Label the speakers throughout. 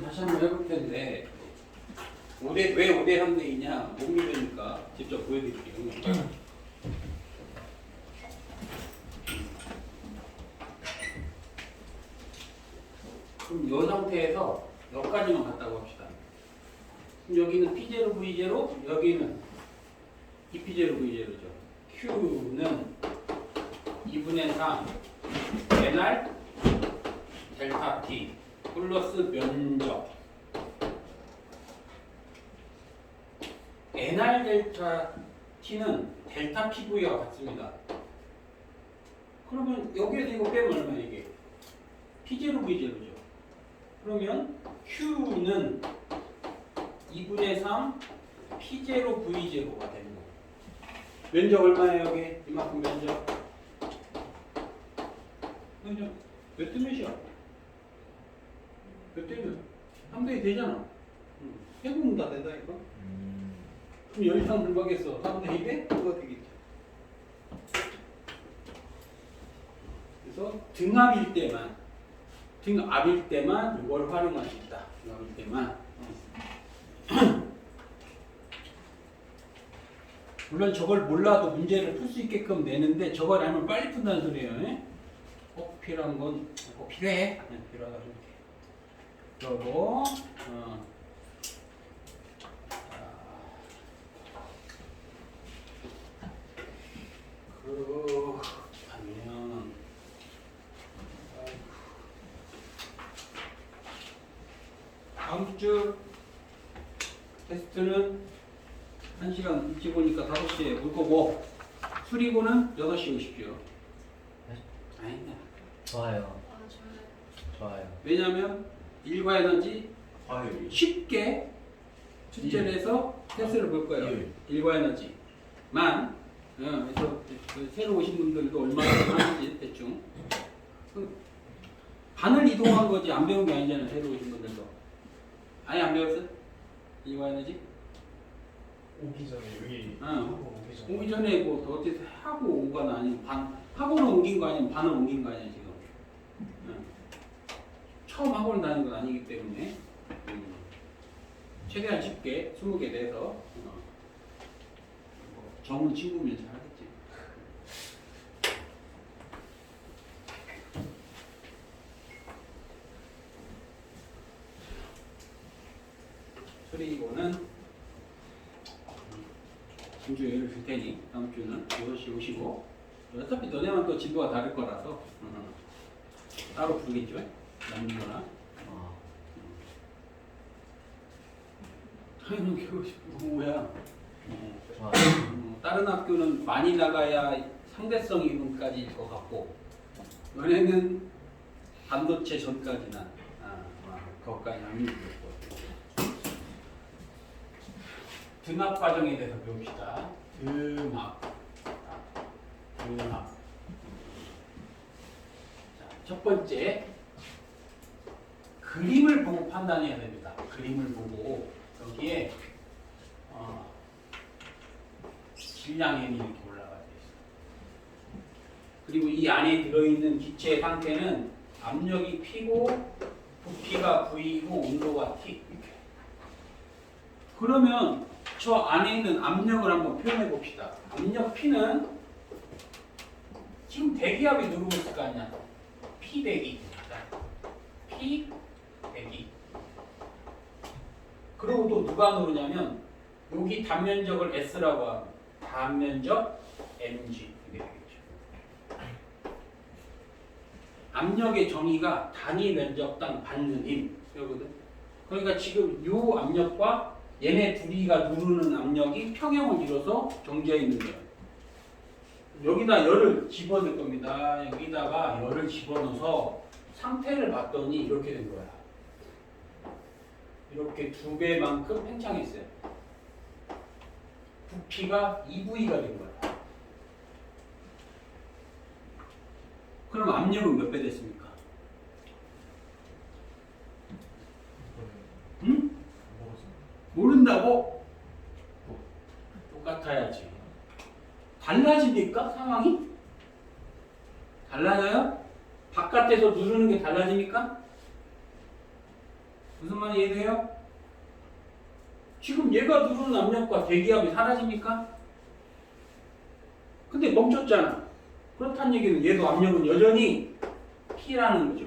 Speaker 1: 다시 한번 해볼 텐데 5대 왜 5대 3대이냐 못 믿으니까 직접 보여드릴게요. 그럼 이 상태에서 여기까지만 갔다고 합시다. 그럼 여기는 P0, V0, 여기는 EP0, V0죠. Q는 2분의 3 NR 델타 T 플러스 면적 NR 델타 T는 델타 PV와 같습니다. 그러면 여기에서 이거 빼면 얼마야 이게? P0, V0죠. 그러면 Q는 2분의 3 P0, V0가 되는 거예요. 면적 얼마예요 여기? 이만큼 면적. 면적 몇 대 몇이야? 몇 대 몇? 3대 되잖아. 해보면 다 된다니까. 그럼 열상 불박했어. 3대 2대? 그거 되겠죠. 그래서 등압일 때만 이걸 활용할 수 있다. 등압일 때만. 물론 저걸 몰라도 문제를 풀 수 있게끔 내는데 저걸 알면 빨리 푼다는 소리예요. 꼭 필요한 건 꼭 필요해. 필요하다 이렇게. 그러고 그러면 다음 주 테스트는 1시간 일찍 오니까 5시에 올 거고 수리고는 8시에 오십시오.
Speaker 2: 네?
Speaker 1: 아니다.
Speaker 2: 좋아요. 좋아요.
Speaker 1: 왜냐하면 일과 에너지
Speaker 2: 화요일.
Speaker 1: 쉽게 출제를 해서 테스트를 볼 거예요.
Speaker 2: 예.
Speaker 1: 일과 에너지만 그래서 그 새로 오신 분들도 얼마나 하는지 대충 반을 이동한 거지 안 배운 게 아니잖아요. 새로 오신 분들도 아예 안 배웠어? 일과 에너지?
Speaker 3: 오기 전에 여기
Speaker 1: 오기 전에 뭐 어떻게 하고 온 건 아니면 학원을 옮긴 거 아니면 반을 옮긴 거 아니야 지금. 처음 학원을 다니는 건 아니기 때문에 최대한 쉽게 20개 내서 정을 친구면 잘하겠지. 그리고는 다음 주에 예를 줄 테니 다음 주는 6시 오시고 어차피 너네만 또 진도가 다를 거라서 따로 부르겠죠? 남기거나 당연히 배우고 싶은 거 뭐야?
Speaker 2: 좋아요.
Speaker 1: 다른 학교는 많이 나가야 상대성 이론까지 일 것 같고 너네는 반도체 전까지나 그것까지 안 읽을 것 같고 등압 과정에 대해서 배웁시다. 등압. 자, 첫 번째 그림을 보고 판단해야 됩니다. 그림을 보고 여기에 질량이 이렇게 올라가 있어요. 그리고 이 안에 들어있는 기체의 상태는 압력이 P고 부피가 V이고 온도가 T. 이렇게. 그러면 저 안에 있는 압력을 한번 표현해 봅시다. 압력 P는 지금 대기압이 누르고 있을 거 아니야. P 대기. P 대기. 그리고 또 누가 누르냐면 여기 단면적을 S라고 하면 단면적 mg 이게 되겠죠. 압력의 정의가 단위 면적당 받는 힘 이거거든. 그러니까 지금 이 압력과 얘네 둘이가 누르는 압력이 평형을 이뤄서 정지해 있는 거예요. 여기다 열을 집어넣을 겁니다. 여기다가 열을 집어넣어서 상태를 봤더니 이렇게 된 거야. 이렇게 2배만큼 팽창했어요. 부피가 2V가 된 거야. 그럼 압력은 몇 배 됐습니까? 응? 모른다고? 똑같아야지. 달라집니까? 상황이? 달라져요? 바깥에서 누르는 게 달라집니까? 무슨 말이 이해돼요? 지금 얘가 누르는 압력과 대기압이 사라집니까? 근데 멈췄잖아. 그렇다는 얘기는 얘도 압력은 여전히 P라는 거죠.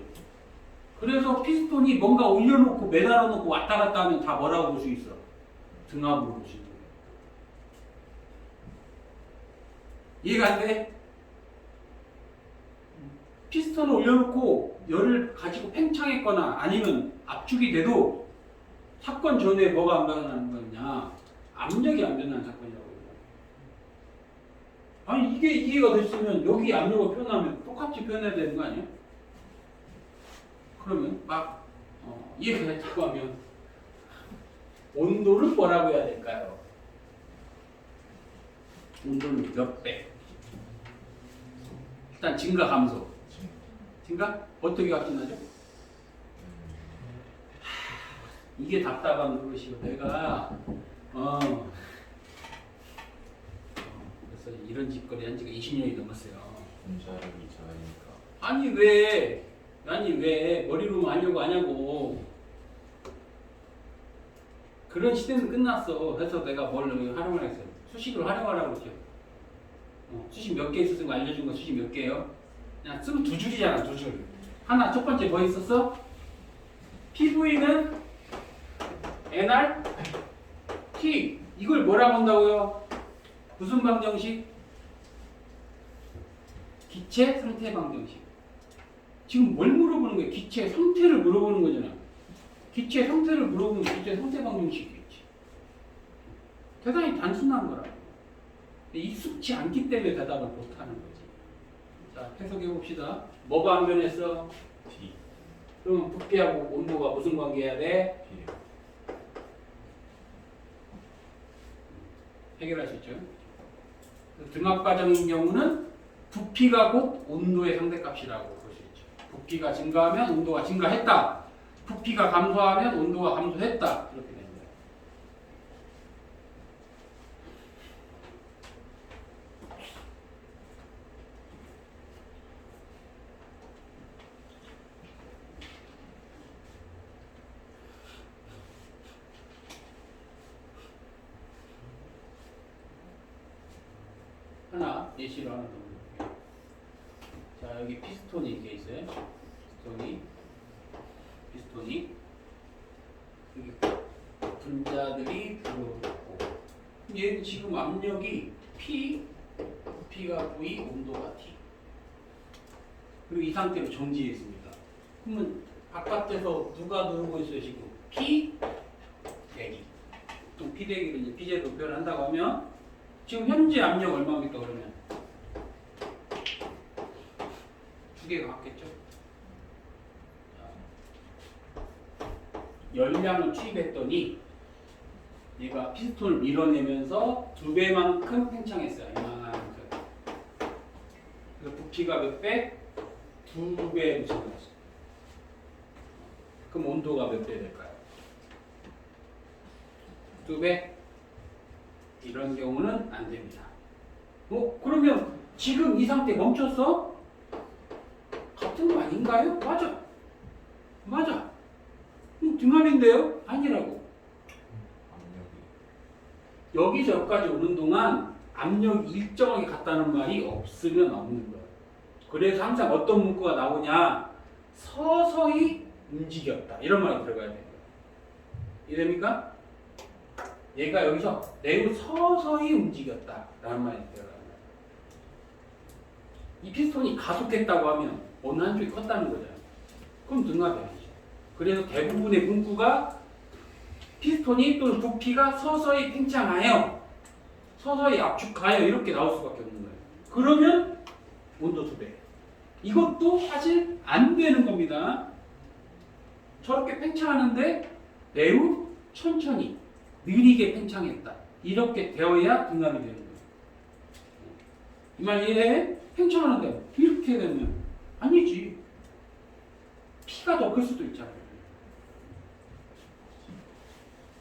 Speaker 1: 그래서 피스톤이 뭔가 올려놓고 매달아 놓고 왔다 갔다 하면 다 뭐라고 볼 수 있어? 등압으로 볼 수 있는 거예요. 이해가 안 돼? 피스톤을 올려놓고 열을 가지고 팽창했거나 아니면 압축이 돼도 사건 전에 뭐가 안 변하는 거냐? 압력이 안 변하는 사건이라고 해요. 아니 이게 이해가 됐으면 여기 압력을 표현하면 똑같이 표현해야 되는 거 아니야? 그러면 막 이해가 됐다고 하면 온도를 뭐라고 해야 될까요? 온도는 몇 배? 일단 증가 감소. 증가? 어떻게 확진하죠? 이게 답답한 그것이고 내가 그래서 이런 짓거리 한 지가 20년이 넘었어요.
Speaker 2: 분자력이 저하니까.
Speaker 1: 아니 왜 머리로 하려고 하냐고. 그런 시대는 끝났어. 그래서 내가 뭘 활용을 했어요. 수식을 활용하라고 그랬죠. 수식 몇 개 있었으면 알려준 거 수식 몇 개예요? 그냥 쓰면 두 줄이잖아, 두 줄. 하나 첫 번째 뭐 있었어? PV는 NR T. 이걸 뭐라고 한다고요? 무슨 방정식? 기체 상태 방정식. 지금 뭘 물어보는 거예요? 기체 상태를 물어보는 거잖아. 기체 상태를 물어보면 기체 상태 방정식이겠지. 대단히 단순한 거라고. 익숙치 않기 때문에 대답을 못하는 거지. 자, 해석해 봅시다. 뭐가 안 변했어?
Speaker 2: T.
Speaker 1: 그럼 부피하고 온도가 무슨 관계해야 돼?
Speaker 2: P.
Speaker 1: 해결할 수 있죠. 등압 과정인 경우는 부피가 곧 온도의 상대값이라고 볼 수 있죠. 부피가 증가하면 온도가 증가했다. 부피가 감소하면 온도가 감소했다. 이렇게 됩니다. 하나 예시로 하나 더 볼게요. 자, 여기 피스톤이 이렇게 있어요. 피스톤이 여기 분자들이 들어오고 얘는 지금 압력이 P, P가 V, 온도가 T. 그리고 이 상태로 정지해 있습니다. 그러면 바깥에서 누가 누르고 있어요 지금? P 대기. 보통 P 대기를 이제 P제로 표현한다고 하면 지금 현재 압력 얼마입니까 그러면? 두 개가 같겠죠? 열량을 투입했더니 얘가 피스톤을 밀어내면서 2배만큼 팽창했어요. 이만큼. 그래서 부피가 몇 배? 2배로 증가했어요. 그럼 온도가 몇 배 될까요? 2배? 이런 경우는 안 됩니다. 그러면 지금 이 상태 멈췄어? 같은 거 아닌가요? 맞아. 등압인데요? 아니라고.
Speaker 2: 압력이.
Speaker 1: 여기서 여기까지 오는 동안 압력이 일정하게 같다는 말이 없으면 없는 거예요. 그래서 항상 어떤 문구가 나오냐? 서서히 움직였다. 이런 말이 들어가야 돼요. 이해됩니까? 얘가 여기서 매우 서서히 움직였다. 라는 말이 들어가요. 이 피스톤이 가속했다고 하면 어느 한쪽이 컸다는 거잖아요. 그럼 등압이 아니죠. 그래서 대부분의 문구가 피스톤이 또는 부피가 서서히 팽창하여 서서히 압축하여 이렇게 나올 수밖에 없는 거예요. 그러면 온도 2배. 이것도 사실 안 되는 겁니다. 저렇게 팽창하는데 매우 천천히 느리게 팽창했다. 이렇게 되어야 등압이 되는 거예요. 이 말 이해해? 팽창하는데 이렇게 되면 아니지. P가 더 클 수도 있잖아요.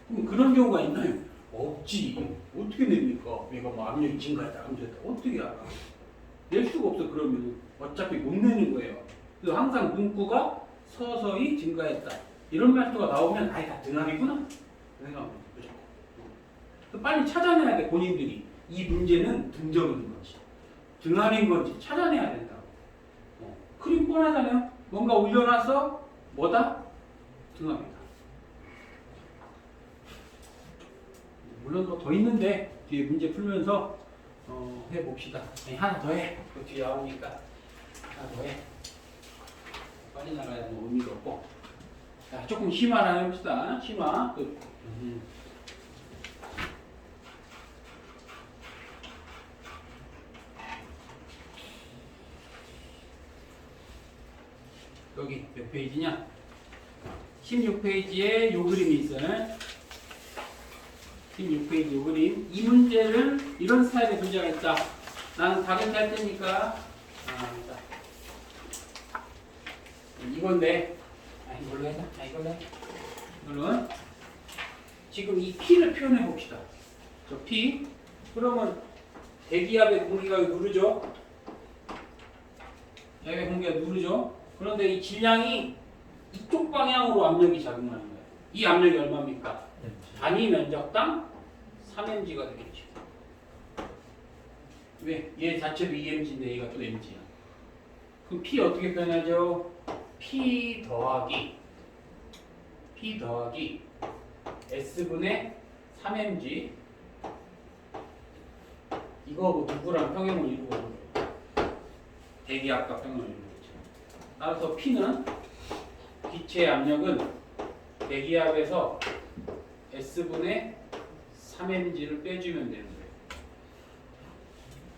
Speaker 1: 그럼 그런 경우가 있나요? 없지. 어떻게 냅니까? 얘가 뭐 압력이 증가했다, 감소했다. 어떻게 알아? 낼 수가 없어. 그러면 어차피 못 내는 거예요. 그래서 항상 문구가 서서히 증가했다. 이런 말투가 나오면 아예 다 등합이구나 생각합니다. 무조건. 빨리 찾아내야 돼 본인들이. 이 문제는 등점인 건지 등합인 건지 찾아내야 된다고. 그림 뻔하잖아요. 뭔가 올려놔서 뭐다? 등합이다. 물론 뭐 더 있는데 뒤에 문제 풀면서 해봅시다. 아니, 하나 더 해. 그 뒤에 나오니까 하나 더 해. 빨리 나가야 뭐 의미가 없고. 자, 조금 심화나 해봅시다. 심화. 여기 몇 페이지냐? 16페이지에 요 그림이 있어요. 16페이지 요 그림. 이 문제를 이런 스타일의 문제가 있다. 나는 다른 할 테니까 이건데 이걸로 해서 이걸로 지금 이 P를 표현해 봅시다. 저 P 그러면 대기압의 공기가 누르죠. 대기압의 공기가 누르죠. 그런데 이 질량이 이쪽 방향으로 압력이 작용하는 거예요. 이 압력이 얼마입니까? 단위 면적당 3mg가 되겠죠. 왜? 얘 자체도 2mg인데 얘가 또 mg야. 그럼 P 어떻게 표현하죠? P 더하기 S분의 3mg 이거 누구랑 평형을 이루고 있는 거예요? 대기압과 평형을 이루고 있죠. 따라서 P는 기체의 압력은 대기압에서 S분의 3mg를 빼주면 되는 거예요.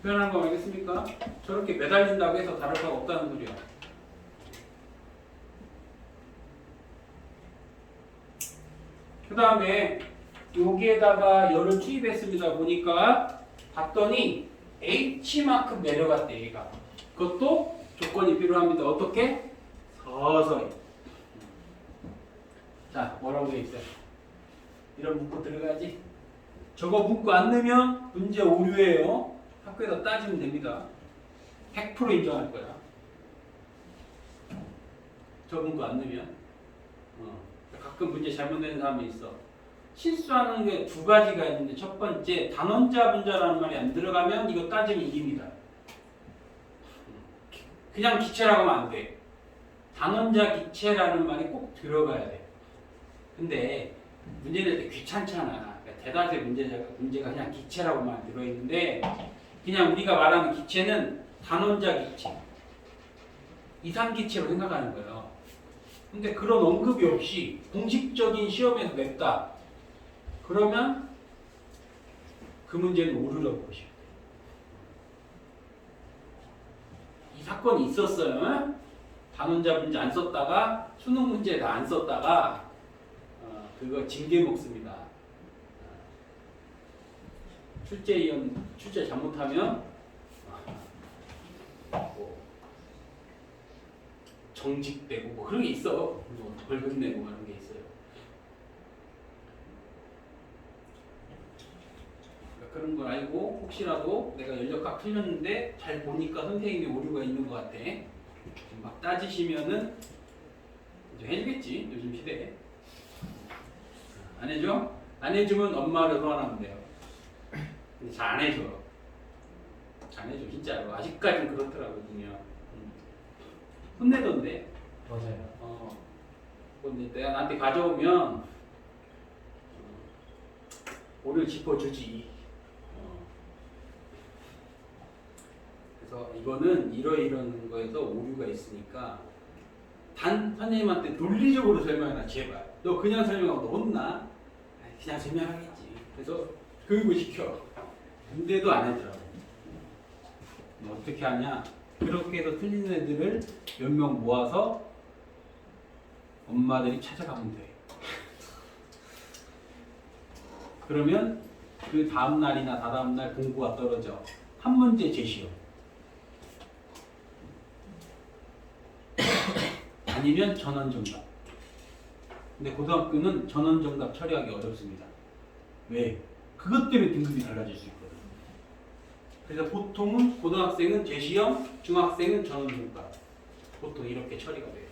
Speaker 1: 표현한 거 알겠습니까? 저렇게 매달린다고 해서 다를 바가 없다는 소리야. 그 다음에 여기에다가 열을 투입했습니다. 보니까 봤더니 H만큼 내려갔대 얘가. 그것도 조건이 필요합니다. 어떻게? 서서히. 자, 뭐라고 되어 있어요? 이런 문구 들어가지? 저거 문구 안 넣으면 문제 오류예요. 학교에다 따지면 됩니다. 100% 인정할 거야. 저 문구 안 넣으면. 가끔 문제 잘못되는 사람이 있어. 실수하는 게 두 가지가 있는데 첫 번째 단원자 분자라는 말이 안 들어가면 이거 따지면 이깁니다. 그냥 기체라고 하면 안 돼. 단원자 기체라는 말이 꼭 들어가야 돼. 근데 문제 낼 때 귀찮잖아. 그러니까 대다수의 문제가 그냥 기체라고만 들어있는데 그냥 우리가 말하는 기체는 단원자 기체, 이상기체로 생각하는 거예요. 근데 그런 언급이 없이 공식적인 시험에서 냈다. 그러면 그 문제는 오류라고 보시면 돼요. 이 사건이 있었어요. 단원자 문제 안 썼다가 수능 문제도 안 썼다가 그거 징계 먹습니다. 출제 잘못하면 뭐 정직되고 뭐 그런 게 있어. 뭐 벌금 내고 그런 게 있어요. 그러니까 그런 걸 알고 혹시라도 내가 연력학 틀렸는데 잘 보니까 선생님이 오류가 있는 것 같아. 막 따지시면은 이제 해주겠지 요즘 시대에. 안 해줘? 안 해주면 엄마를 소환하면 돼요. 근데 잘 안 해줘. 잘 안 해줘 진짜로. 아직까지는 그렇더라고 보면. 혼내던데.
Speaker 3: 맞아요.
Speaker 1: 근데 내가 나한테 가져오면 오늘 짚어주지. 그래서 이거는 이러이러한 거에서 오류가 있으니까 단 선생님한테 논리적으로 설명해라 제발. 너 그냥 설명하면 너 혼나? 그냥 설명하겠지. 그래서 교육을 시켜. 근데도 안 해더라고. 어떻게 하냐? 그렇게 해서 틀린 애들을 몇 명 모아서 엄마들이 찾아가면 돼. 그러면 그 다음 날이나 다다음 날 공부가 떨어져. 한 문제 제시요. 아니면 전원정답. 근데 고등학교는 전원정답 처리하기 어렵습니다. 왜? 그것 때문에 등급이 달라질 수 있거든. 그래서 보통은 고등학생은 제시형, 중학생은 전원정답. 보통 이렇게 처리가 돼요.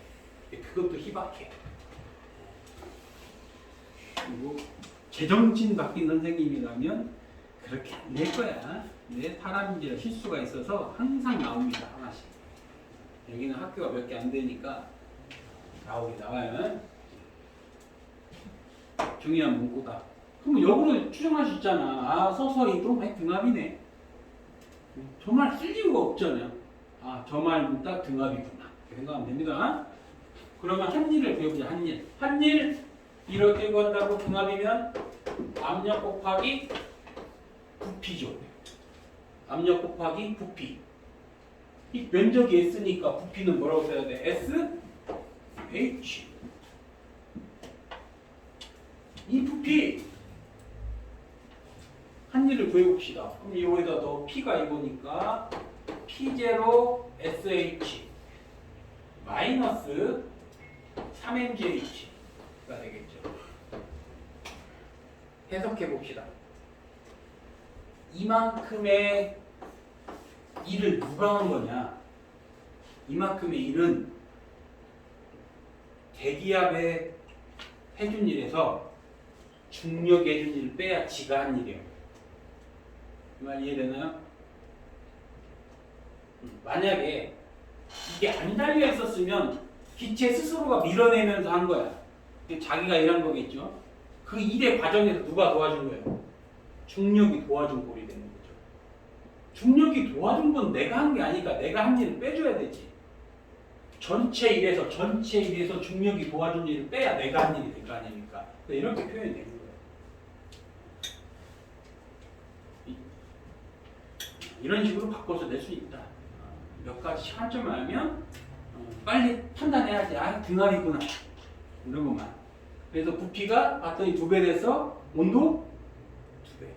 Speaker 1: 그것도 희박해. 그리고 제정신 바뀐 선생님이라면 그렇게 안 될 거야. 근데 사람인지라 실수가 있어서 항상 나옵니다. 하나씩. 여기는 학교가 몇 개 안 되니까 나오긴 나와요. 중요한 문구다. 그럼 역으로 추정할 수 있잖아. 아, 서서히도 등합이네. 저 말 쓸 이유가 없잖아요. 아, 저 말은 딱 등합이구나. 이렇게 생각하면 됩니다. 그러면 한일을 배워보자. 한일. 한일 이렇게 구한다고 등합이면 압력 곱하기 부피죠. 압력 곱하기 부피. 이 면적이 S니까 부피는 뭐라고 써야 돼? S, H. 이 부피 한일을 구해봅시다. 그럼 이거에다 너 P가 이거니까 P0 SH 마이너스 3MGH가 되겠죠. 해석해 봅시다. 이만큼의 일을 누가 한 거냐? 이만큼의 일은 대기압에 해준 일에서 중력에 해준 일을 빼야 지가 한 일이에요. 이 말 이해되나요? 만약에 이게 안 달려 있었으면 기체 스스로가 밀어내면서 한 거야. 자기가 일한 거겠죠. 그 일의 과정에서 누가 도와준 거예요? 중력이 도와준 꼴이 되는 거죠. 중력이 도와준 건 내가 한 게 아니니까 내가 한 일을 빼줘야 되지. 전체 일에서 중력이 도와준 일을 빼야 내가 한 일이 될 거 아닙니까? 이렇게 표현이 되는 거예요. 이런 식으로 바꿔서 낼 수 있다. 몇 가지 차점을 알면 빨리 판단해야지. 아, 등합이구나. 이런 것만. 그래서 부피가 봤더니 2배 돼서 온도 2배.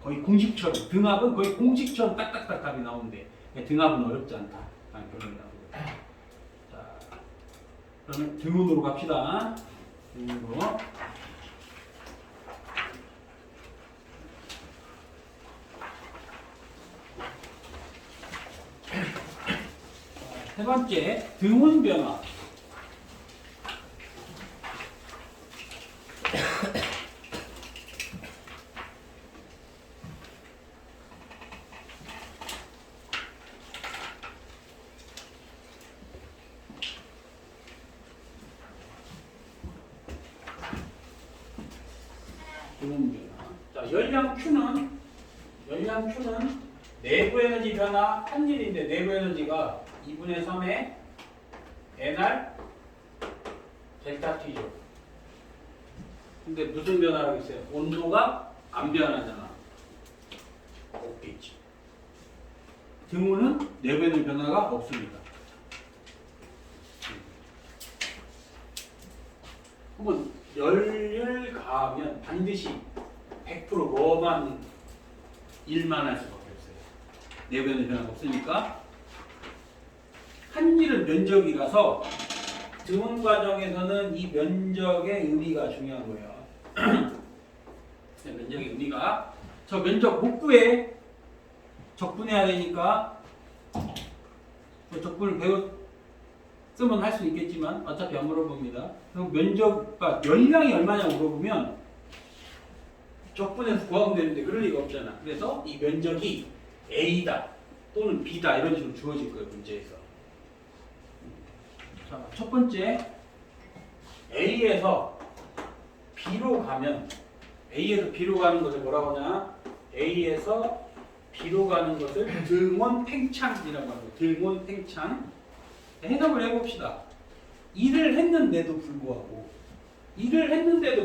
Speaker 1: 거의 공식처럼. 등합은 거의 공식처럼 딱딱딱 답이 나오는데 등합은 어렵지 않다. 결론이 나옵니다. 자, 그러면 등운으로 갑시다. 등운으로. 세 번째, 등운 변화. 등운 변화. 자, 열량 Q는 내부 에너지 변화 한 일인데 내부 에너지가 2분의 3의 NR 델타 T죠. 근데 무슨 변화라고 했어요? 온도가 안 변하잖아. 없겠지. 등운은 내부에는 변화가 없습니다. 그러면 열을 가하면 반드시 100% 뭐만 일만 할 수밖에 없어요. 내부에는 변화가 없으니까. 한 일은 면적이라서 등운 과정에서는 이 면적의 의미가 중요한 거예요. 면적의 의미가 저 면적 못 구해. 적분해야 되니까 적분을 쓰면 할 수 있겠지만 어차피 안 물어봅니다. 그럼 면적과 열량이 얼마냐고 물어보면 적분해서 구하면 되는데 그럴 리가 없잖아. 그래서 이 면적이 A다 또는 B다 이런 식으로 주어질 거예요. 문제에서. 자, 첫 번째 A에서 B로 가면 A에서 B로 가는 것을 뭐라고 하냐? A에서 B로 가는 것을 등원 팽창이라고 합니다. 등원 팽창. 해석을 해봅시다. 일을 했는데도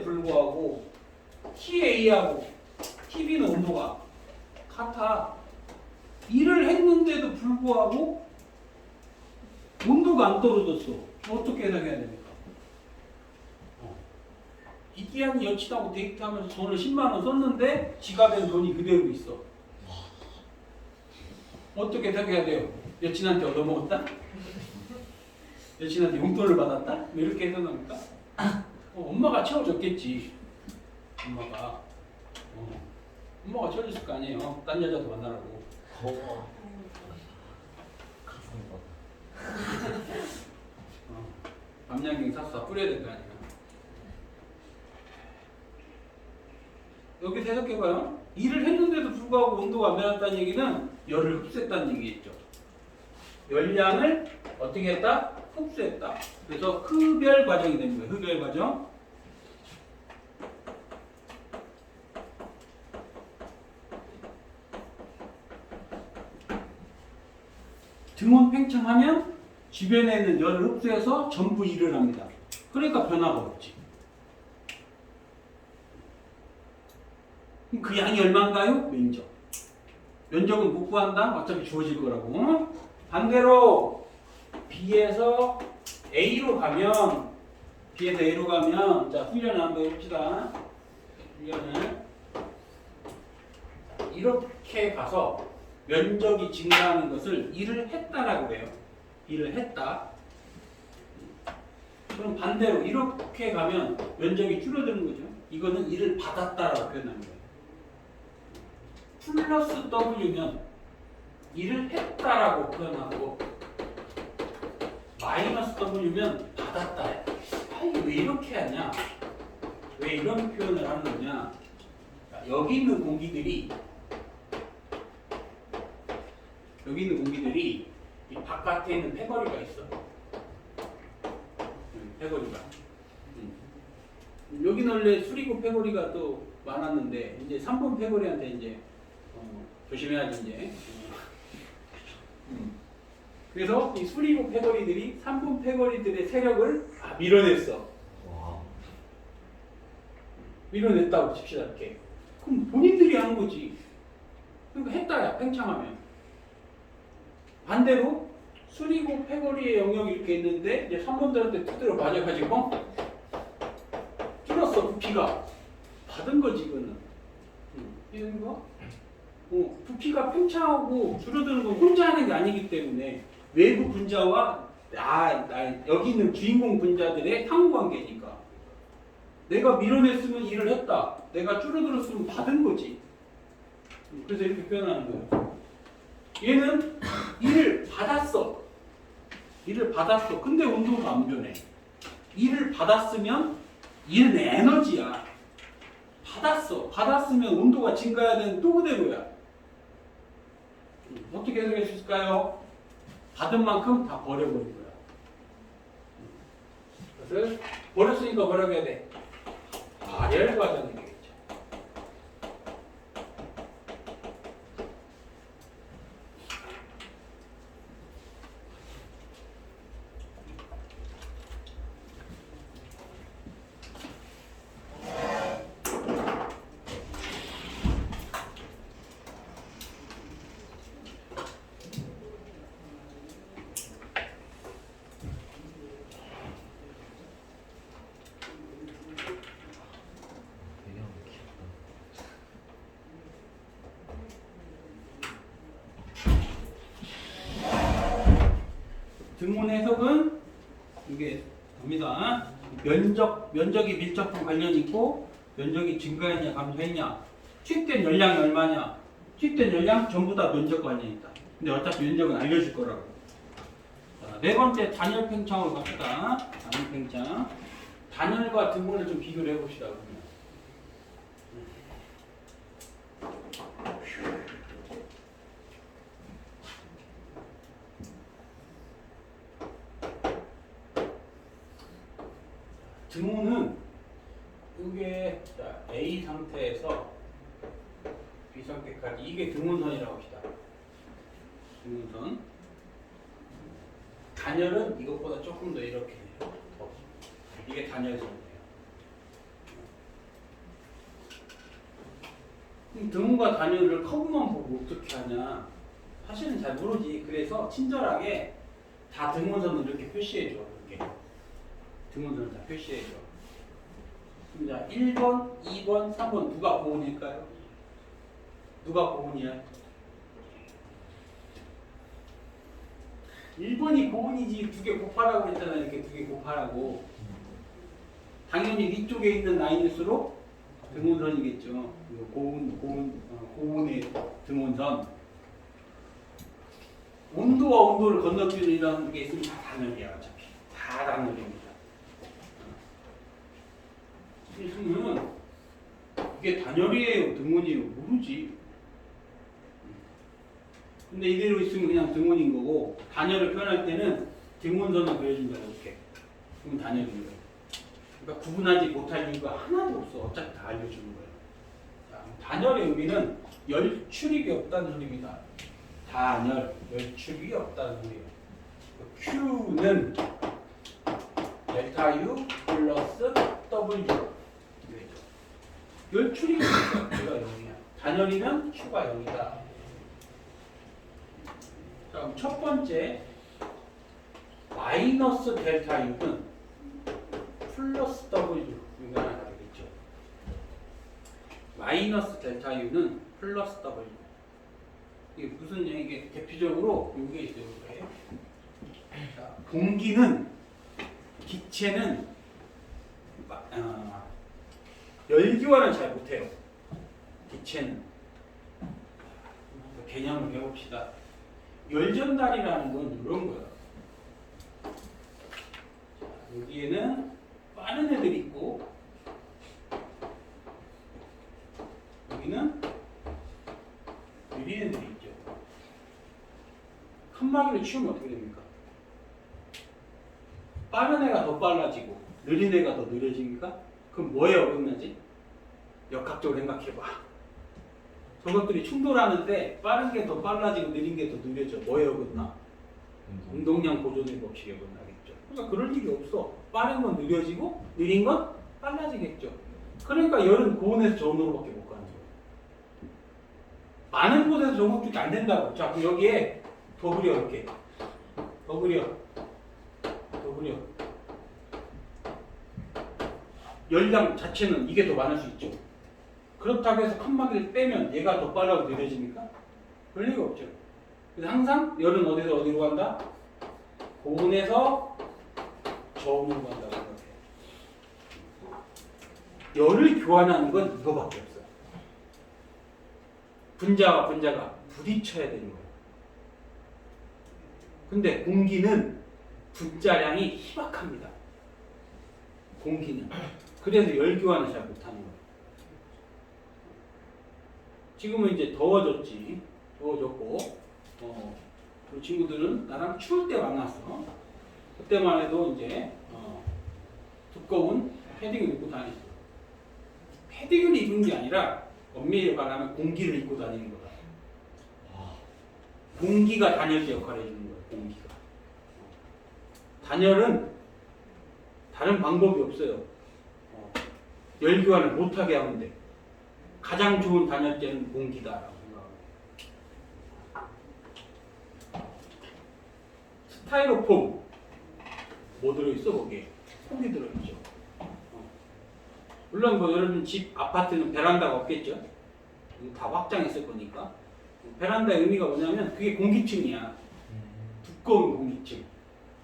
Speaker 1: 불구하고 TA하고 TB는 온도가 같아. 일을 했는데도 불구하고 온도가 안 떨어졌어. 어떻게 해석해야 됩니까? 이기한이 여친하고 데이트하면서 돈을 10만 원 썼는데 지갑에는 돈이 그대로 있어. 어떻게 해석해야 돼요? 여친한테 얻어먹었다? 여친한테 용돈을 받았다? 뭐 이렇게 해석합니까? 엄마가 채워줬겠지. 엄마가 채워줬을 거 아니에요. 딴 여자도 만나라고. 밤 암양경 사서 뿌려야 될 거 아니야. 여기 해석해봐요. 일을 했는데도 불구하고 온도가 안 변했다는 얘기는 열을 흡수했다는 얘기겠죠. 열량을 어떻게 했다? 흡수했다. 그래서 흡열 과정이 되는 거예요. 흡열 과정. 등온 팽창하면 주변에 있는 열을 흡수해서 전부 일을 합니다. 그러니까 변화가 없지. 그럼 그 양이 얼마인가요? 면적. 면적은 못 구한다? 어차피 주어질 거라고. 반대로 B에서 A로 가면 자 훈련을 한번 해봅시다. 훈련을 이렇게 가서 면적이 증가하는 것을 일을 했다라고 해요. 일을 했다. 그럼 반대로 이렇게 가면 면적이 줄어드는 거죠. 이거는 일을 받았다라고 표현하는 거예요. 플러스 W면 일을 했다라고 표현하고 마이너스 W면 받았다. 아니 왜 이렇게 하냐? 왜 이런 표현을 하는 거냐? 여기 있는 공기들이 이 바깥에 있는 패거리가 있어. 패거리가. 여기는 원래 수리고 패거리가 또 많았는데 이제 3번 패거리한테 이제 조심해야지 이제. 그래서 이 수리고 패거리들이 3번 패거리들의 세력을 밀어냈어. 밀어냈다고 칩시다 이렇게. 그럼 본인들이 하는 거지. 그러니까 했다야 팽창하면. 반대로 수리고 패거리의 영역이 이렇게 있는데 이제 3번들한테 두드려 맞아가지고 줄었어 부피가. 받은 거지 이거는. 이런 거? 부피가 팽창하고 줄어드는 건 혼자 하는 게 아니기 때문에 외부 분자와 여기 있는 주인공 분자들의 상호관계니까 내가 밀어냈으면 일을 했다. 내가 줄어들었으면 받은 거지. 그래서 이렇게 표현하는 거예요. 얘는 일을 받았어. 근데 온도가 안 변해. 일을 받았으면 일은 에너지야. 받았으면 온도가 증가해야 되는 또 그대로야. 어떻게 해석할 수 있을까요? 받은 만큼 다 버려버린 거야. 그래서 버렸으니까 뭐라고 해야 돼? 발열 과정이 되겠죠. 등온 해석은 이게 됩니다. 면적이 밀접한 관련이 있고 면적이 증가했냐 감소했냐 투입된 열량이 얼마냐 투입된 열량 전부 다 면적 관련이 있다. 근데 어차피 면적은 알려줄 거라고. 자, 네 번째 단열 팽창으로 갑시다. 단열 팽창. 단열과 등온을 좀 비교를 해봅시다. 그러면. 등온은 이게 A 상태에서 B 상태까지 이게 등온선이라고 합시다. 등온선. 단열은 이것보다 조금 더 이렇게 더. 이게 단열선이에요. 그럼 등온과 단열을 커브만 보고 어떻게 하냐? 사실은 잘 모르지. 그래서 친절하게 다 등온선을 이렇게 표시해줘. 이렇게. 등원선을 다 표시해줘. 자, 1번, 2번, 3번 누가 고온일까요? 누가 고온이야? 1번이 고온이지. 두 개 곱하라고 했잖아. 이렇게 두 개 곱하라고. 당연히 위쪽에 있는 라인일수록 등온선이겠죠. 고온의 등온선. 온도와 온도를 건너뛰는 이런 게 있으면 다 단열이야. 어차피 다 단열입니다. 있으면 이게 단열이에요, 등원이에요, 모르지. 근데 이대로 있으면 그냥 등원인 거고, 단열을 표현할 때는 등원선을 그려준다, 이렇게. 그럼 단열인 거예요. 그러니까 구분하지 못할 이유가 하나도 없어. 어차피 다 알려주는 거예요. 자, 단열의 의미는 열출입이 없다는 소리입니다. 단열, 열출입이 없다는 소리예요. Q는 델타 U 플러스 W. 열출입이 없어. Q가 0이야. 단열이면 Q가 0이다. 자, 그럼 첫 번째 마이너스 델타 U는 플러스 W 이거 하나 되겠죠. 마이너스 델타 U는 플러스 W. 이게 무슨 얘기? 이게 대표적으로 이게 있어요. 자, 공기는 기체는 열기화는 잘 못해요. 기체는 개념을 배웁시다. 열전달이라는 건 이런 거야. 자, 여기에는 빠른 애들이 있고 여기는 느린 애들이 있죠. 칸막이를 치우면 어떻게 됩니까? 빠른 애가 더 빨라지고 느린 애가 더 느려집니까? 그럼 뭐에 어긋나지? 역학적으로 생각해봐. 저것들이 충돌하는데 빠른 게 더 빨라지고 느린 게 더 느려져. 뭐에 어긋나? 운동량 보존의 법칙에 어긋나겠죠. 그러니까 그럴 일이 없어. 빠른 건 느려지고 느린 건 빨라지겠죠. 그러니까 열은 고온에서 저온으로밖에 못 가는 거예요. 많은 곳에서 정목줄이 안 된다고. 자, 그럼 여기에 더 그려 이렇게. 더 그려. 열량 자체는 이게 더 많을 수 있죠. 그렇다고 해서 칸막이를 빼면 얘가 더 빠르고 느려집니까? 그럴 리가 없죠. 그래서 항상 열은 어디서 어디로 간다? 고온에서 저온으로 간다고 생각해요. 열을 교환하는 건 이거밖에 없어요. 분자와 분자가 부딪혀야 되는 거예요. 근데 공기는 분자량이 희박합니다. 공기는. 그래서 열 교환을 잘 못하는 거예요. 지금은 이제 더워졌고, 그 친구들은 나랑 추울 때 만났어. 그때만 해도 이제 두꺼운 패딩을 입고 다니죠. 패딩을 입은 게 아니라 엄밀히 말하면 공기를 입고 다니는 거다. 공기가 단열재 역할을 해주는 거예요. 공기가. 단열은 다른 방법이 없어요. 열교환을 못하게 하면 돼. 가장 좋은 단열재는 공기다라고 생각합니다. 스타이로폼 뭐 들어있어 거기에? 폼이 들어있죠. 물론 뭐 여러분 집 아파트는 베란다가 없겠죠. 다 확장했을 거니까. 베란다의 의미가 뭐냐면 그게 공기층이야. 두꺼운 공기층.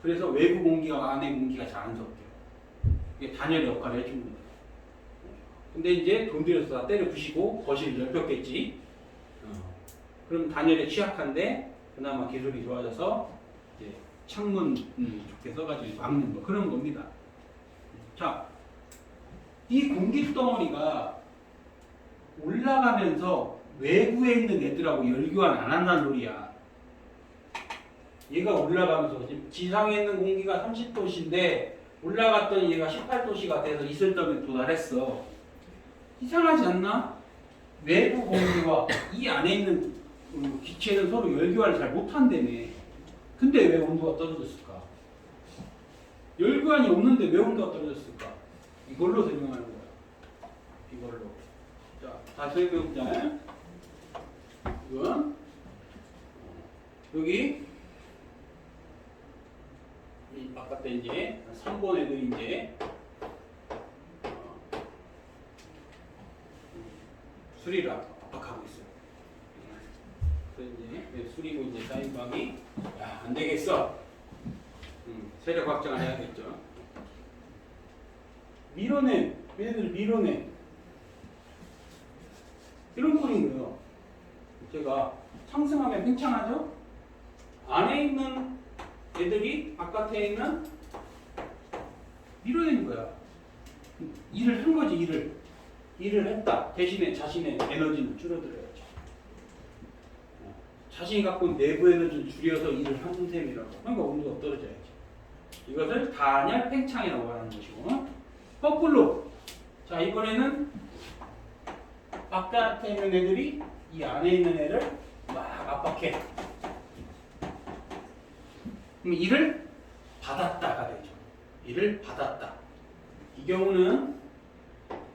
Speaker 1: 그래서 외부 공기와 안에 공기가 잘 안 섞여요. 이게 단열 역할을 해주는 거예요. 근데 이제 돈 들여서 다 때려 부시고 거실을 넓혔겠지. 그럼 단열에 취약한데 그나마 기술이 좋아져서 이제 창문 좋게 써가지고 막는 거 그런 겁니다. 자, 이 공기 덩어리가 올라가면서 외부에 있는 애들하고 열교환 안 한다는 소리야. 얘가 올라가면서 지금 지상에 있는 공기가 30도씨인데 올라갔더니 얘가 18도씨가 돼서 이슬점에 도달했어. 이상하지 않나? 외부 공기와 이 안에 있는 기체는 서로 열교환을 잘 못한다며. 근데 왜 온도가 떨어졌을까? 열교환이 없는데 왜 온도가 떨어졌을까? 이걸로 설명하는 거야. 이걸로. 자, 다시 설명해보자. 이건 여기 이 바깥에 이제 3번 애들이 이제 수리를 압박하고 있어요. 그래서 이제 수리고 이제 사인방이 야, 안 되겠어. 세력 확장을 해야겠죠. 밀어내. 얘네들 밀어내. 이런 꼴인 거예요. 제가 상승하면 팽창하죠? 안에 있는 애들이 바깥에 있는 밀어내는 거야. 일을 한 거지, 일을 했다. 대신에 자신의 에너지는 줄어들어야죠. 자신이 갖고 있는 내부 에너지를 줄여서 일을 하는 셈이라고. 그러니까 온도가 떨어져야지. 이것을 단열 팽창이라고 하는 것이고, 거꾸로. 자, 이번에는 바깥에 있는 애들이 이 안에 있는 애를 막 압박해. 그럼 이를 받았다가 되죠. 이를 받았다. 이 경우는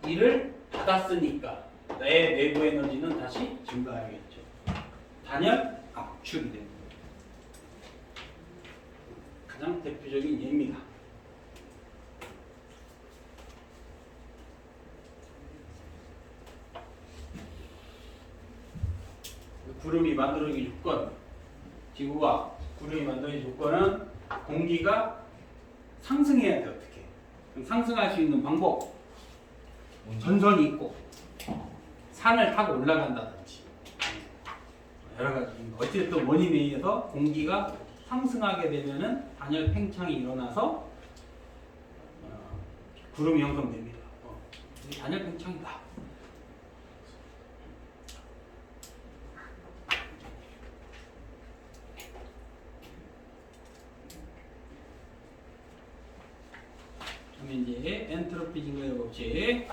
Speaker 1: 이를 받았으니까 내 내부 에너지는 다시 증가하겠죠. 단열 압축이 되는 거예요. 가장 대표적인 예입니다. 구름이 만들어지기 조건, 지구가 구름이 만들어지기 조건은 공기가 상승해야 돼. 어떻게? 그럼 상승할 수 있는 방법, 전선이 있고 산을 타고 올라간다든지 여러 가지 어쨌든 원인에 의해서 공기가 상승하게 되면은 단열 팽창이 일어나서 구름이 형성됩니다. 이게 단열 팽창이다. 그러면 이제 엔트로피 증가의 법칙.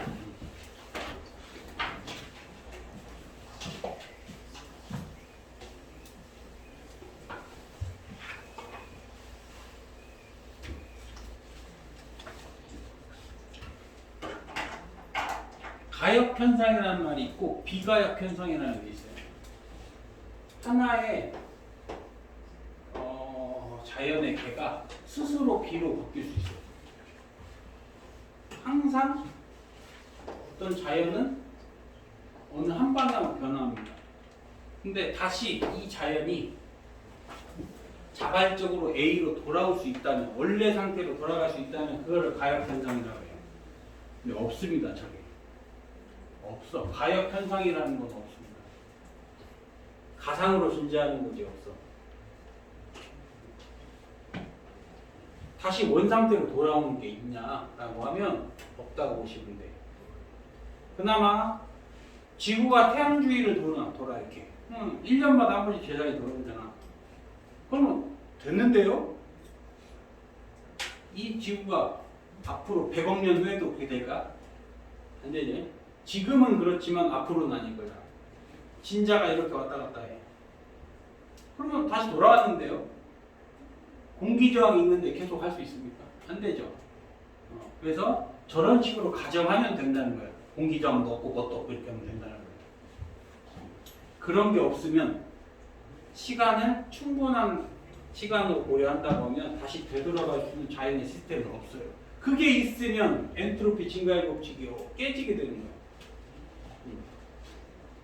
Speaker 1: 가역 현상이라는 말이 있고 비가역 현상이라는 게 있어요. 하나의 자연의 개가 스스로 비로 바뀔 수 있어요. 항상 어떤 자연은 어느 한 방향으로 변화합니다. 근데 다시 이 자연이 자발적으로 A로 돌아올 수 있다면, 원래 상태로 돌아갈 수 있다면 그거를 가역 현상이라고 해요. 근데 없습니다, 저게. 없어. 가역 현상이라는 건 없습니다. 가상으로 존재하는 거지, 없어. 다시 원상태로 돌아오는 게 있냐라고 하면 없다고 보시면 돼요. 그나마 지구가 태양 주위를 돌아 이렇게 1년마다 한 번씩 제자리 돌아오잖아. 그러면 됐는데요? 이 지구가 앞으로 100억 년 후에도 그렇게 될까? 안 되지. 지금은 그렇지만 앞으로는 아닐 거야. 진자가 이렇게 왔다 갔다 해. 그러면 다시 돌아왔는데요? 공기 저항이 있는데 계속 할 수 있습니까? 안 되죠. 그래서 저런 식으로 가정하면 된다는 거예요. 공기 저항도 없고 뭣도 없고 이렇게 하면 된다는 거예요. 그런 게 없으면 시간을 충분한 시간으로 고려한다고 하면 다시 되돌아갈 수 있는 자연의 시스템은 없어요. 그게 있으면 엔트로피 증가의 법칙이 깨지게 되는 거예요.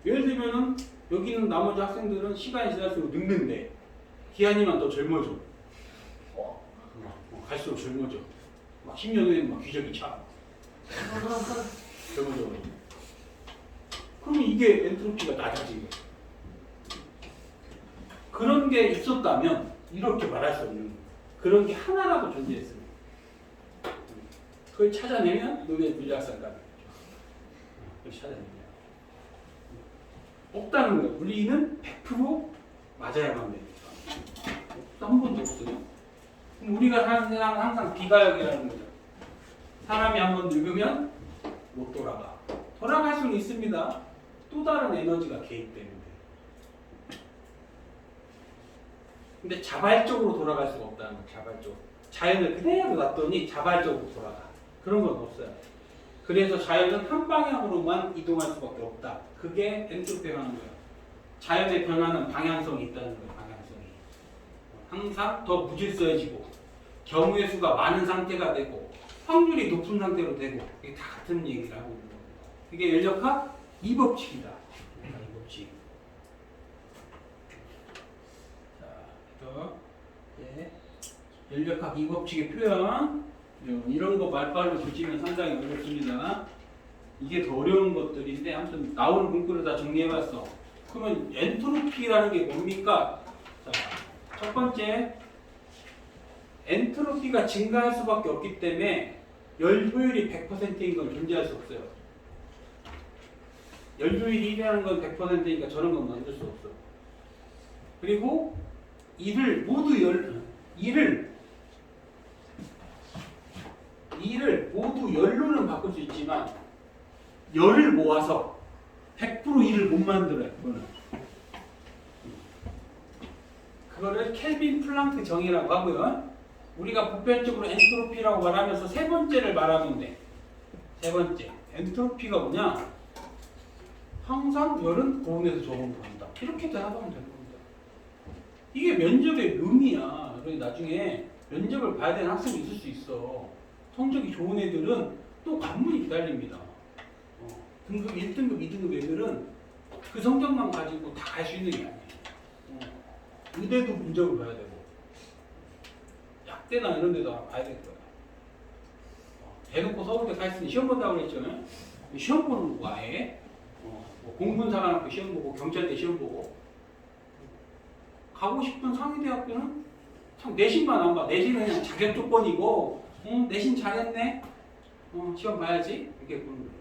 Speaker 1: 예를 들면은 여기 있는 나머지 학생들은 시간이 지날수록 늙는데 기한이만 더 젊어져. 갈수록 젊어져. 막 10년 후에는 막 기저귀 차. 젊어져. 그러면 이게 엔트로피가 낮아지게. 그런 게 있었다면 이렇게 말할 수 없는 거예요. 그런 게 하나라도 존재했습니다. 그걸 찾아내면 노벨 물리학상감이 그걸 찾아내면 없다는 거예요. 물리는 100% 맞아야만 됩니다. 한 번도 없어요. 그럼 우리가 사는 세상은 항상 비가역이라는 거죠. 사람이 한 번 늙으면 못 돌아가. 돌아갈 수는 있습니다. 또 다른 에너지가 개입되는데. 근데 자발적으로 돌아갈 수가 없다는 거예요. 자발적으로. 자연을 그대로 놨더니 자발적으로 돌아가. 그런 건 없어요. 그래서 자연은 한 방향으로만 이동할 수밖에 없다. 그게 엔트로피가 하는 거예요. 자연의 변화는 방향성이 있다는 거예요. 방향성이. 항상 더 무질서해지고 경우의 수가 많은 상태가 되고 확률이 높은 상태로 되고 이게 다 같은 얘기를 하고 있는 겁니다. 이게 연력학 2법칙이다. 2법칙. 자, 또 예. 연력학 2법칙의 표현 이런 거 말빨로 보시면 상당히 어렵습니다. 이게 더 어려운 것들인데 아무튼 나오는 문구를 다 정리해봤어. 그러면 엔트로피라는 게 뭡니까? 자, 첫 번째 엔트로피가 증가할 수밖에 없기 때문에 열효율이 100%인 건 존재할 수 없어요. 열효율이 1이라는 건 100%니까 저런 건 만들 수 없어. 그리고 이를 모두 열로는 바꿀 수 있지만 열을 모아서 100% 일을 못 만들어요. 그거를 켈빈 플랑크 정의라고 하고요. 우리가 보편적으로 엔트로피라고 말하면서 세 번째를 말하면 돼. 세 번째. 엔트로피가 뭐냐? 항상 열은 고온에서 저온으로 간다. 이렇게 대답하면 되는 겁니다. 이게 면접의 묘미야. 그래서 나중에 면접을 봐야 되는 학생이 있을 수 있어. 성적이 좋은 애들은 또 관문이 기다립니다. 등급 1등급, 2등급 애들은 그 성적만 가지고 다 갈 수 있는 게 아니에요. 의대도 면접을 봐야 되고 약대나 이런 데도 봐야 될 거야. 대놓고 서울대 가 있으니 시험 본다고 그랬죠. 시험 보는 거 아예 뭐 공군사관학교 시험 보고 경찰대 시험 보고 가고 싶은 상위대학교는 참 내신만 안 봐. 내신은 그냥 자격 조건이고 내신 잘했네. 시험 봐야지. 이렇게 보는 거예요.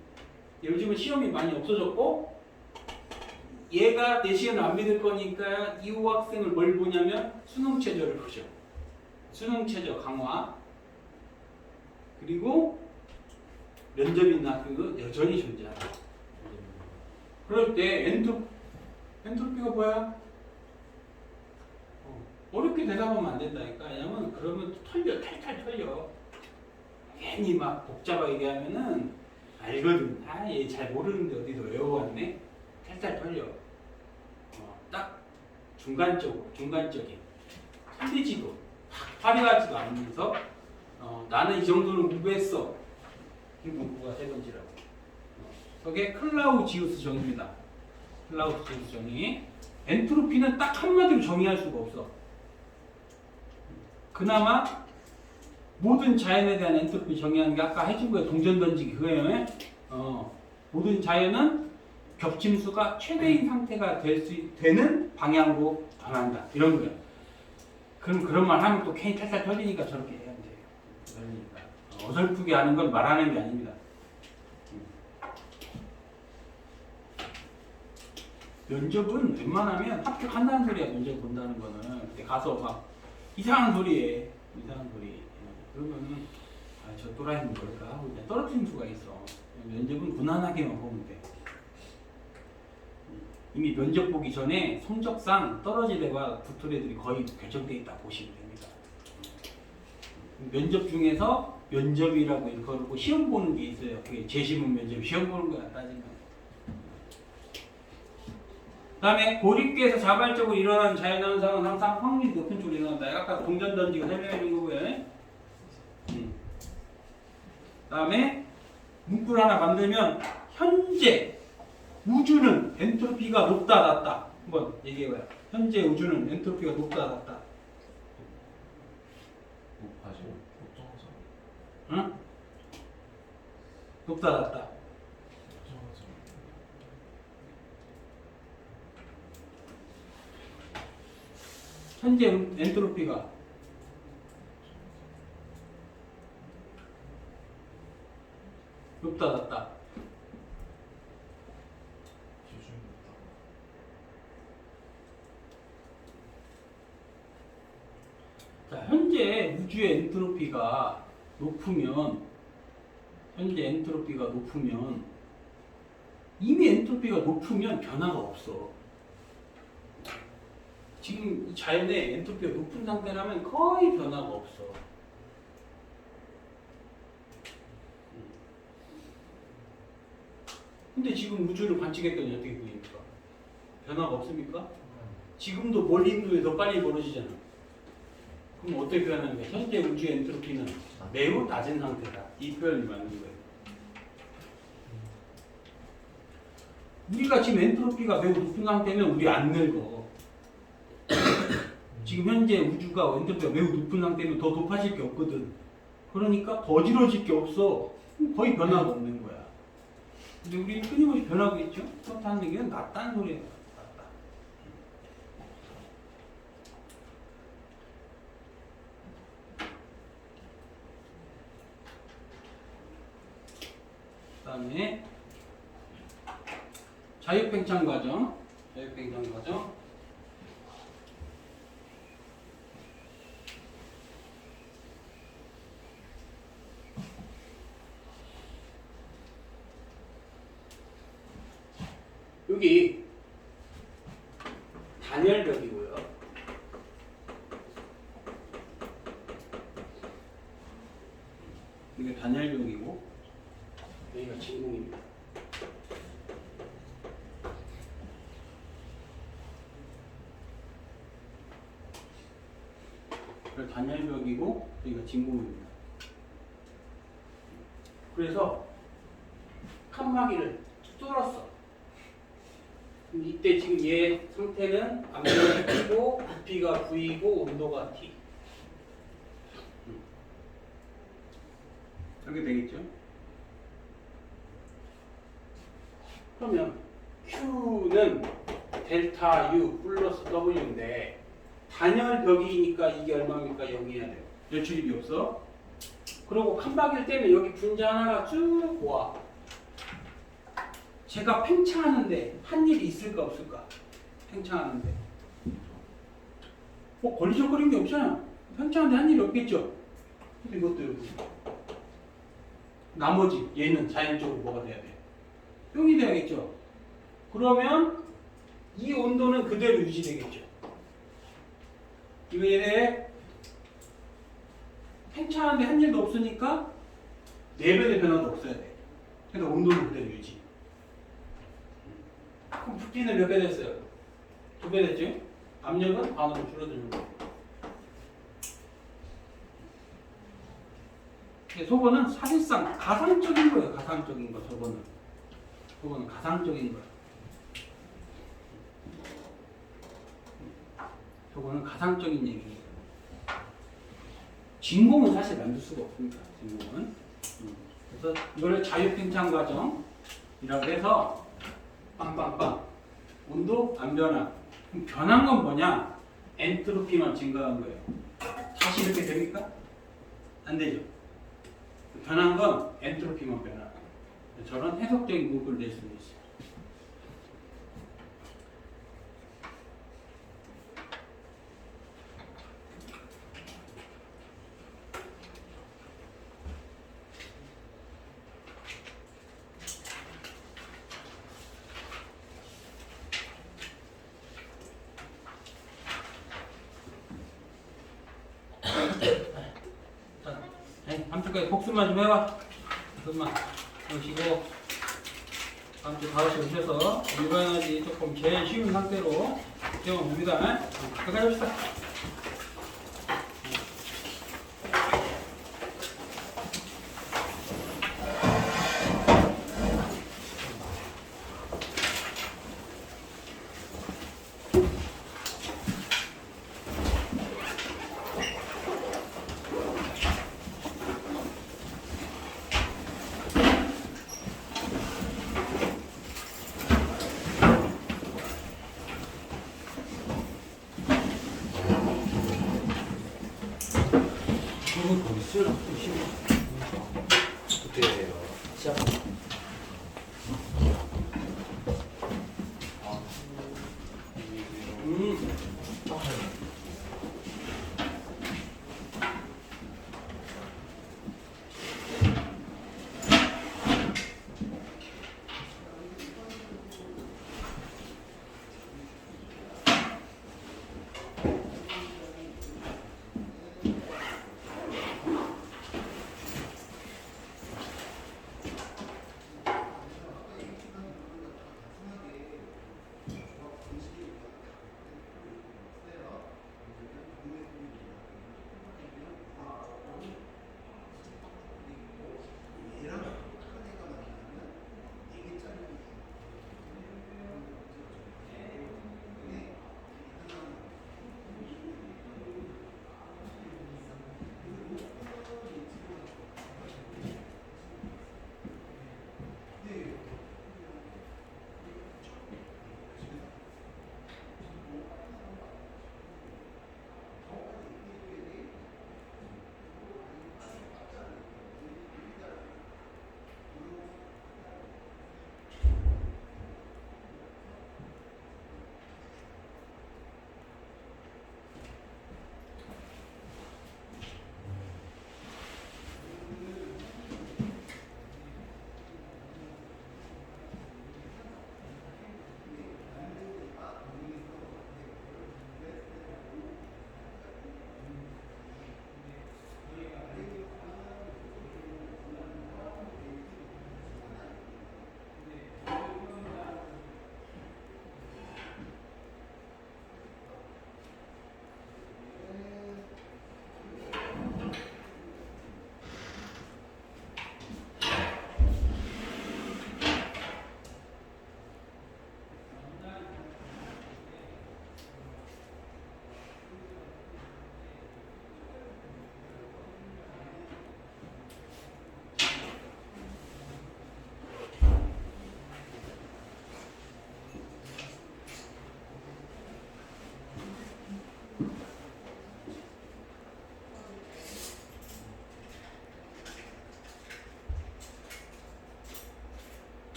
Speaker 1: 요즘은 시험이 많이 없어졌고 얘가 내신을 안 믿을 거니까 이후 학생을 뭘 보냐면 수능 최저를 보죠. 수능 최저 강화 그리고 면접 있는 학교도 여전히 존재한다. 그럴 때 엔트로피가 뭐야? 어렵게 대답하면 안 된다니까. 왜냐면 그러면 탈탈 털려. 괜히 막 복잡하게 얘기하면은 알거든. 얘 잘 모르는데 어디서 외워왔네. 탈탈 털려. 딱 중간적인 틀리지도 화려하지도 않으면서 나는 이 정도는 공부했어. 이 문구가 세 번째라고. 저게 클라우지우스 정의입니다. 클라우지우스 정의. 엔트로피는 딱 한마디로 정의할 수가 없어. 그나마 모든 자연에 대한 엔트로피 정의하는 게 아까 해준 거예요. 동전 던지기 그거예요. 모든 자연은 겹침수가 최대인 상태가 되는 방향으로 변한다. 이런 거예요. 그럼 그런 말 하면 또 괜히 탈탈 털리니까 저렇게 해야 돼요. 그러니까 어설프게 하는 건 말하는 게 아닙니다. 면접은 웬만하면 합격한다는 소리야. 면접 본다는 거는. 근데 가서 막 이상한 소리에 그러면은 저 또라이는 뭘까 하고 그냥 떨어뜨릴 수가 있어. 면접은 무난하게만 보면 돼. 이미 면접 보기 전에 성적상 떨어질 애와 붙을 애들이 거의 결정돼 있다 보시면 됩니다. 면접 중에서 면접이라고 일컬고 시험 보는 게 있어요. 그게 재시문 면접, 시험 보는 거야 따지면. 그다음에 고립계에서 자발적으로 일어나는 자연현상은 항상 확률이 높은 쪽으로 일어난다. 아까 동전 던지고 설명해 준 거고요. 그다음에 문구를 하나 만들면 현재 우주는 엔트로피가 높다 낮다. 한번 얘기해봐요. 현재 우주는 엔트로피가 높다 낮다.
Speaker 2: 높아져.
Speaker 1: 응? 높다 낮다. 현재 엔트로피가 높다 낮다. 자, 현재 우주의 엔트로피가 높으면 이미 엔트로피가 높으면 변화가 없어. 지금 자연의 엔트로피가 높은 상태라면 거의 변화가 없어. 근데 지금 우주를 관측했더니 어떻게 보입니까? 변화가 없습니까? 지금도 멀리 있는 게 더 빨리 벌어지잖아. 그럼 어떻게 표현하는 거야? 현재 우주의 엔트로피는 매우 낮은 상태다. 이 표현이 맞는 거예요. 우리가 지금 엔트로피가 매우 높은 상태면 우리 안 늙어. 지금 현재 우주가 엔트로피가 매우 높은 상태면 더 높아질 게 없거든. 그러니까 더 길어질 게 없어. 거의 변화가 없는 거야. 근데 우리는 끊임없이 변하고 있죠. 그렇다는 얘기는 낮다는 소리예요. 낮다. 그다음에 자유팽창 과정. 여기 단열벽이고요. 이게 단열벽이고 여기가 진공입니다. 그래서 단열벽이고 여기가 진공입니다. 그래서 칸막이를 뚫었어. 이때 지금 얘 상태는 압력이 T고 부피가 V고 온도가 T. 이렇게 되겠죠? 그러면 Q는 델타 U 플러스 W인데 단열벽이니까 이게 얼마입니까? 0이어야 돼요. 열출입이 없어. 그리고 칸막이를 떼면 여기 분자 하나가 쭉 와. 제가 팽창하는데 한 일이 있을까 없을까? 팽창하는데 뭐 걸리적거리는 게 없잖아. 팽창하는데 한 일이 없겠죠. 근데 이것도 여기 나머지 얘는 자연적으로 뭐가 돼야 돼? 0이 돼야겠죠. 그러면 이 온도는 그대로 유지되겠죠. 이거 얘네 팽창하는데 한 일도 없으니까 내변의 변화도 없어야 돼. 그래서 온도는 그대로 유지. 그럼 부피는 몇 배 됐어요? 2배 됐죠? 압력은 반으로 줄어드는 거예요. 저거는 사실상 가상적인 거예요. 가상적인 거. 저거는 가상적인 거예요. 저거는 가상적인 얘기예요. 진공은 사실 만들 수가 없습니다. 진공은. 그래서 이거를 자유팽창 과정이라고 해서 빵빵빵 온도 안 변화. 그럼 변한 건 뭐냐? 엔트로피만 증가한 거예요. 다시 이렇게 됩니까? 안 되죠. 변한 건 엔트로피만 변화. 저런 해석적인 문구를 낼 수도 있어요. 한쪽까지 복습만 좀 해봐. 복습만 그러시고 다음 주 5시 오셔서 일반화지 조금 제일 쉬운 상태로 배워봅니다. 끝까지 합시다.
Speaker 2: 이거 거기 쓰라. 어떻게 해요? 시작.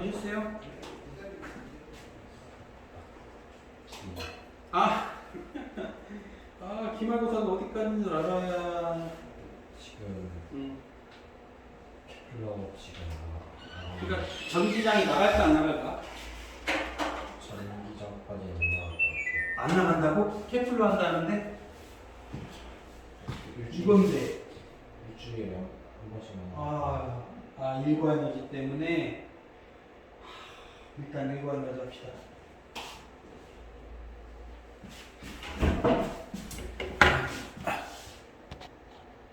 Speaker 1: 보셨어요? 아, 아 기말고사는 어디까지인 줄 알아야.
Speaker 2: 지금 케플러 지금
Speaker 1: 그러니까 전기장이 나갈까 안 나갈까?
Speaker 2: 전기장까지는 나갈 것 같아요.
Speaker 1: 안 나간다고? 케플러 한다는데? 이건데.
Speaker 2: 일주일에 한 번씩만.
Speaker 1: 일과 에너지 때문에 일단 일과 에너지 합시다.